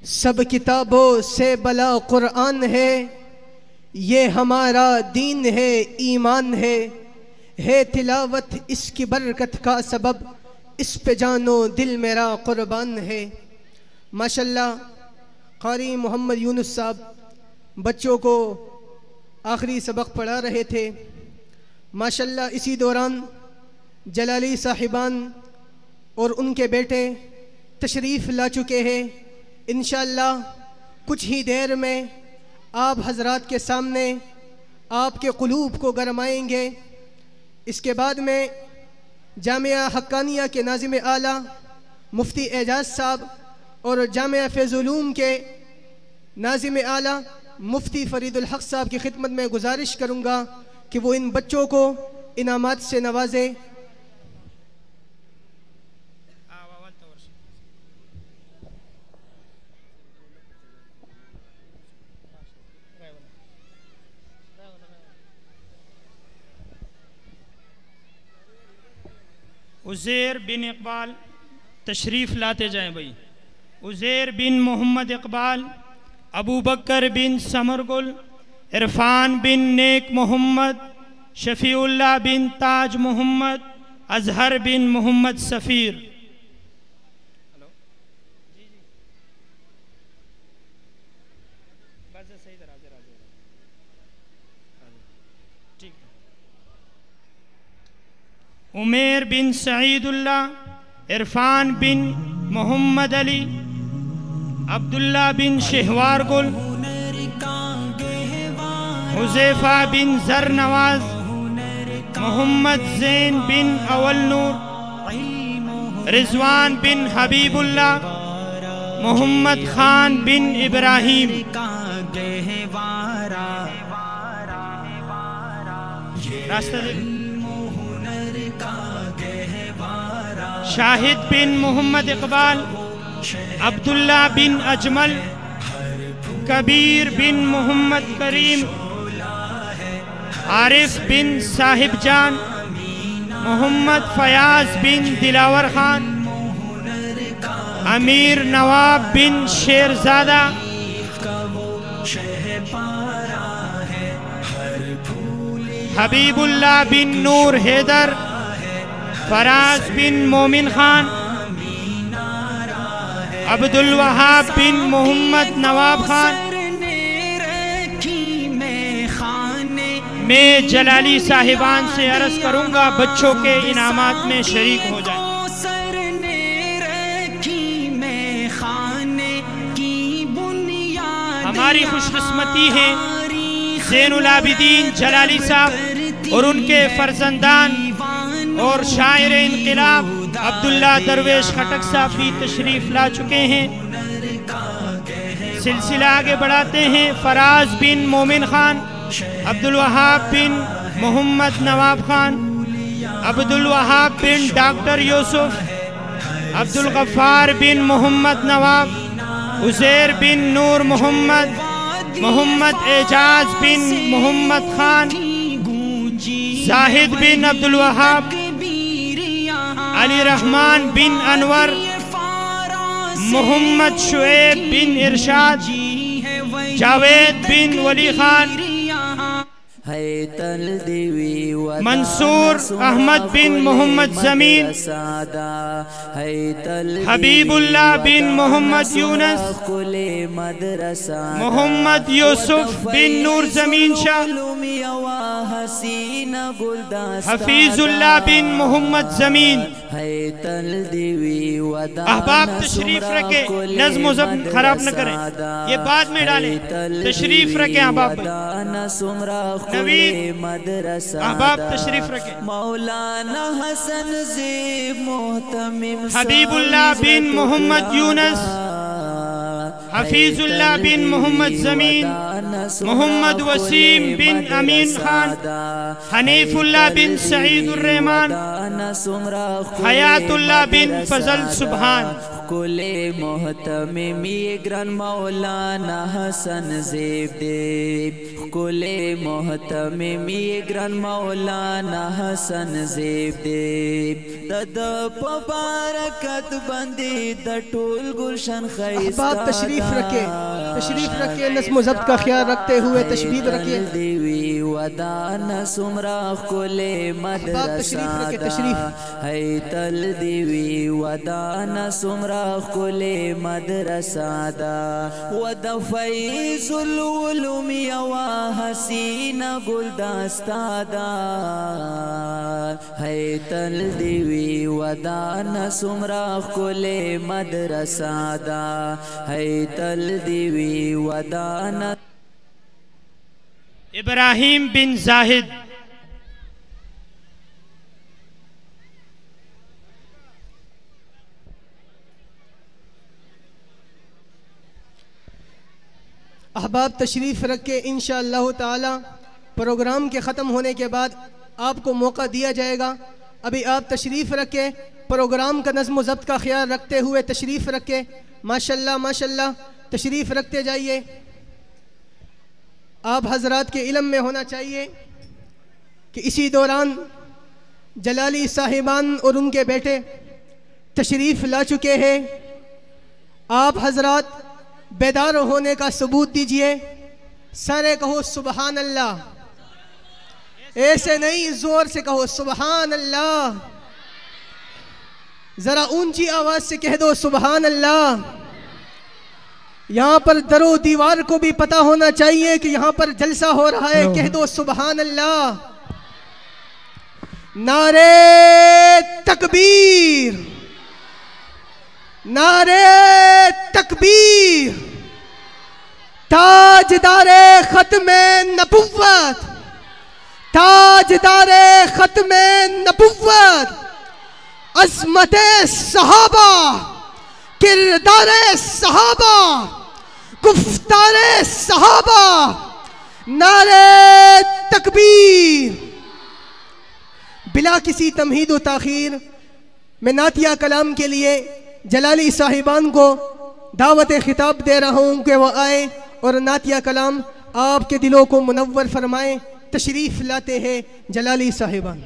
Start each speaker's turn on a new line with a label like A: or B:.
A: سب کتابوں سے بلا قرآن ہے، یہ ہمارا دین ہے، ایمان ہے تلاوت اس کی برکت کا سبب، اس پہ جانو دل میرا قربان ہے۔ ماشاءاللہ قاری محمد یونس صاحب بچوں کو آخری سبق پڑھا رہے تھے۔ ماشاءاللہ اسی دوران جلالی صاحبان اور ان کے بیٹے تشریف لا چکے ہیں۔ انشاءاللہ کچھ ہی دیر میں آپ حضرات کے سامنے آپ کے قلوب کو گرمائیں گے۔ اس کے بعد میں جامعہ حقانیہ کے ناظم اعلیٰ مفتی اعجاز صاحب اور جامعہ فیض العلوم کے ناظم اعلیٰ مفتی فرید الحق صاحب کی خدمت میں گزارش کروں گا کہ وہ ان بچوں کو انعامات سے نوازے۔
B: عزیر بن اقبال تشریف لاتے جائیں بھائی۔ عزیر بن محمد اقبال، ابو بکر بن ثمرگل، عرفان بن نیک محمد، شفیع اللہ بن تاج محمد، اظہر بن محمد سفیر۔ عمیر بن سعید اللہ، عرفان بن محمد علی، عبداللہ بن شہوار گل، حذیفہ بن زر نواز، محمد زین بن اول نور، رضوان بن حبیب اللہ، محمد خان بن ابراہیم۔ راستہ شاہد بن محمد اقبال، عبداللہ بن اجمل، کبیر بن محمد کریم، عارف بن صاحب جان، محمد فیاض بن دلاور خان، امیر نواب بن شیرزادہ، حبیب اللہ بن نور حیدر، فراز بن مومن خان، عبد الوہاب بن محمد نواب خان۔ میں جلالی صاحبان سے عرض کروں گا بچوں کے انعامات میں شریک ہو جائیں۔ ہماری خوش قسمتی ہے زین العابدین جلالی صاحب اور ان کے فرزندان اور شاعر انقلاب عبداللہ درویش خٹک صاحب بھی تشریف لا چکے ہیں۔ سلسلہ آگے بڑھاتے ہیں۔ فراز بن مومن خان، عبد الوہاب بن محمد نواب خان، عبد الوہاب بن ڈاکٹر یوسف، عبد الغفار بن محمد نواب، عزیر بن نور محمد، محمد اعجاز بن محمد خان، زاہد بن عبد الوہاب، علی رحمان بن انور، محمد شعیب بن ارشاد، جاوید بن ولی خان، منصور احمد بن محمد زمین، حبیب اللہ بن محمد یونس، محمد یوسف بن نور زمین شاہ، حفیظ اللہ بن محمد زمین۔ احباب تشریف رکھیں، نظم و ضبط خراب نہ کریں، یہ بعد میں ڈالیں۔ تشریف رکھیں احباب، نوید احباب تشریف رکھیں۔
C: مولانا حسن زیب محتمم،
B: حبیب اللہ بن محمد یونس، حفیظ اللہ بن محمد زمین، محمد وسیم بن امین خان، حنیف اللہ بن سعید الرحمن، حیات اللہ بن فضل سبحان،
C: کل محتممی گران مولانا حسن زیب دے، کل محتممی گران مولانا حسن زیب دے، دد پبارکت بندی د ټول گلشن خیستا
A: احباب تشریف رکھے نظم و ضبط کا خیال رکھتے ہوئے تشریف رکھے
C: دیوی ودان سمرا کل مدرسہ ہے تل دیوی ودان سمرا کل مدرسہ دا ود فیض العلوم یوا حسین گلدستا دا ہے تل دیوی ودان سمرا کل مدرسہ دا ہے تل دیوی ودان
B: ابراہیم بن زاہد،
A: احباب تشریف رکھے انشاءاللہ تعالی پروگرام کے ختم ہونے کے بعد آپ کو موقع دیا جائے گا۔ ابھی آپ تشریف رکھے، پروگرام کا نظم و ضبط کا خیال رکھتے ہوئے تشریف رکھے۔ ماشاءاللہ ماشاءاللہ تشریف رکھتے جائیے۔ آپ حضرات کے علم میں ہونا چاہیے کہ اسی دوران جلالی صاحبان اور ان کے بیٹے تشریف لا چکے ہیں۔ آپ حضرات بیدار ہونے کا ثبوت دیجئے، سارے کہو سبحان اللہ، ایسے نہیں زور سے کہو سبحان اللہ، ذرا اونچی آواز سے کہہ دو سبحان اللہ۔ یہاں پر در و دیوار کو بھی پتا ہونا چاہیے کہ یہاں پر جلسہ ہو رہا ہے، کہہ دو سبحان اللہ۔ نعرے تکبیر، نعرے تکبیر، تاجدار ختم نبوت، تاجدار ختم نبوت، عظمت صحابہ، کردار صحابہ، گفتار صحابہ، نعرے تکبیر۔ بلا کسی تمہید و تاخیر میں نعتیہ کلام کے لیے جلالی صاحبان کو دعوت خطاب دے رہا ہوں کہ وہ آئے اور نعتیہ کلام آپ کے دلوں کو منور فرمائیں۔ تشریف لاتے ہیں جلالی صاحبان۔